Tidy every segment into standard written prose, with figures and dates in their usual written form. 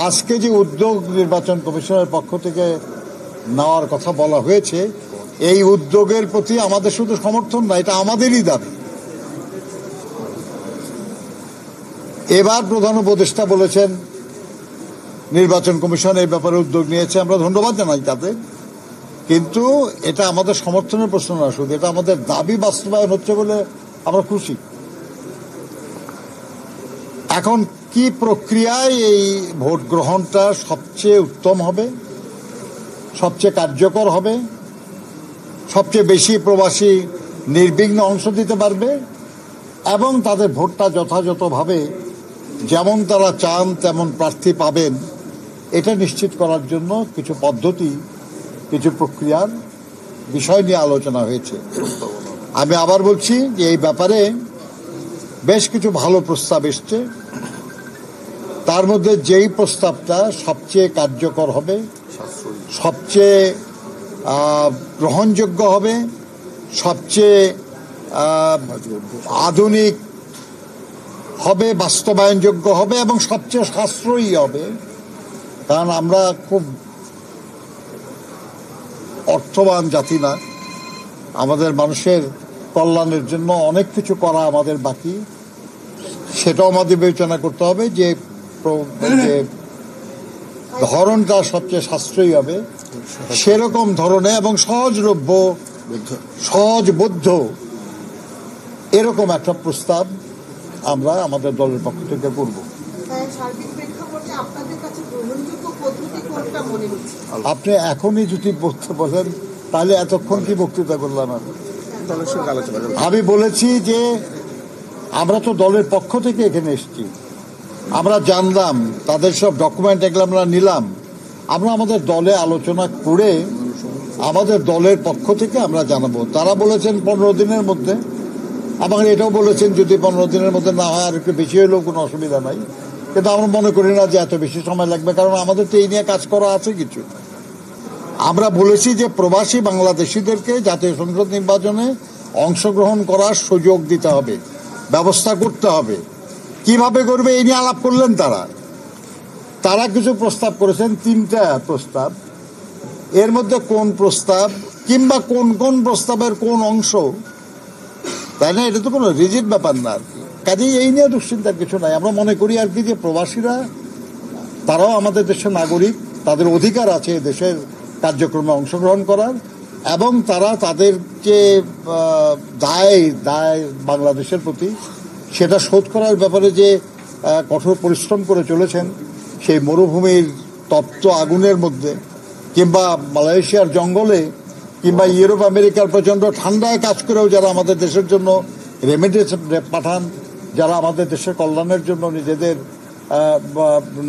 আজকে যে উদ্যোগ নির্বাচন কমিশনের পক্ষ থেকে নেওয়ার কথা বলা হয়েছে, এই উদ্যোগের প্রতি আমাদের শুধু সমর্থন না, এটা আমাদেরই দাবি। এবার প্রধান উপদেষ্টা বলেছেন নির্বাচন কমিশন এই ব্যাপারে উদ্যোগ নিয়েছে, আমরা ধন্যবাদ জানাই তাদের, কিন্তু এটা আমাদের সমর্থনের প্রশ্ন না, শুধু এটা আমাদের দাবি বাস্তবায়ন হচ্ছে বলে আমরা খুশি। এখন কি প্রক্রিয়ায় এই ভোট গ্রহণটা সবচেয়ে উত্তম হবে, সবচেয়ে কার্যকর হবে, সবচেয়ে বেশি প্রবাসী নির্বিঘ্নে অংশ দিতে পারবে এবং তাদের ভোটটা যথাযথভাবে যেমন তারা চান তেমন প্রার্থী পাবেন, এটা নিশ্চিত করার জন্য কিছু পদ্ধতি, কিছু প্রক্রিয়ার বিষয় নিয়ে আলোচনা হয়েছে। আমি আবার বলছি যে এই ব্যাপারে বেশ কিছু ভালো প্রস্তাব এসছে। তার মধ্যে যেই প্রস্তাবটা সবচেয়ে কার্যকর হবে, সবচেয়ে গ্রহণযোগ্য হবে, সবচেয়ে আধুনিক হবে, বাস্তবায়নযোগ্য হবে এবং সবচেয়ে সাশ্রয়ী হবে, কারণ আমরা খুব অর্থবান জাতি না, আমাদের মানুষের কল্যাণের জন্য অনেক কিছু করা আমাদের বাকি, সেটাও আমাদের বিবেচনা করতে হবে যে ধরনটা সবচেয়ে সাশ্রয়ী হবে সেরকম ধরনের এবং সহজলভ্য, সহজবোধ্য এরকম একটা প্রস্তাব আমরা আমাদের দলের পক্ষ থেকে করব। আপনি এখনই যদি বলতে বলেন তাহলে এতক্ষণ কি বক্তৃতা করলাম? আমি বলেছি যে আমরা তো দলের পক্ষ থেকে এখানে এসেছি, আমরা জানলাম তাদের সব ডকুমেন্ট এগুলো আমরা নিলাম, আমরা আমাদের দলে আলোচনা করে আমাদের দলের পক্ষ থেকে আমরা জানাবো। তারা বলেছেন 15 দিনের মধ্যে, আবার এটাও বলেছেন যদি 15 দিনের মধ্যে না হয় আর একটু বেশি হলেও কোনো অসুবিধা নাই, কিন্তু আমরা মনে করি না যে এত বেশি সময় লাগবে, কারণ আমাদের তো এই নিয়ে কাজ করা আছে কিছু। আমরা বলেছি যে প্রবাসী বাংলাদেশিদেরকে জাতীয় সংসদ নির্বাচনে অংশগ্রহণ করার সুযোগ দিতে হবে, ব্যবস্থা করতে হবে। কিভাবে করবে এই নিয়ে আলাপ করলেন তারা কিছু প্রস্তাব করেছেন, 3টা প্রস্তাব। এর মধ্যে কোন প্রস্তাব কিংবা কোন কোন প্রস্তাবের কোন অংশ, তাই না, এটা তো কোনো রিজিড ব্যাপার না আর কি। কাজেই এই নিয়ে দুশ্চিন্তার কিছু নাই। আমরা মনে করি আর কি যে প্রবাসীরা তারাও আমাদের দেশের নাগরিক, তাদের অধিকার আছে দেশের কার্যক্রমে অংশগ্রহণ করার, এবং তারা তাদের যে দায় বাংলাদেশের প্রতি সেটা শোধ করার ব্যাপারে যে কঠোর পরিশ্রম করে চলেছেন, সেই মরুভূমির তপ্ত আগুনের মধ্যে কিংবা মালয়েশিয়ার জঙ্গলে কিংবা ইউরোপ আমেরিকার প্রচণ্ড ঠান্ডায় কাজ করেও যারা আমাদের দেশের জন্য রেমিটেন্স পাঠান, যারা আমাদের দেশের কল্যাণের জন্য নিজেদের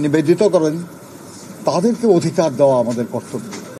নিবেদিত করেন, তাদেরকে অধিকার দেওয়া আমাদের কর্তব্য।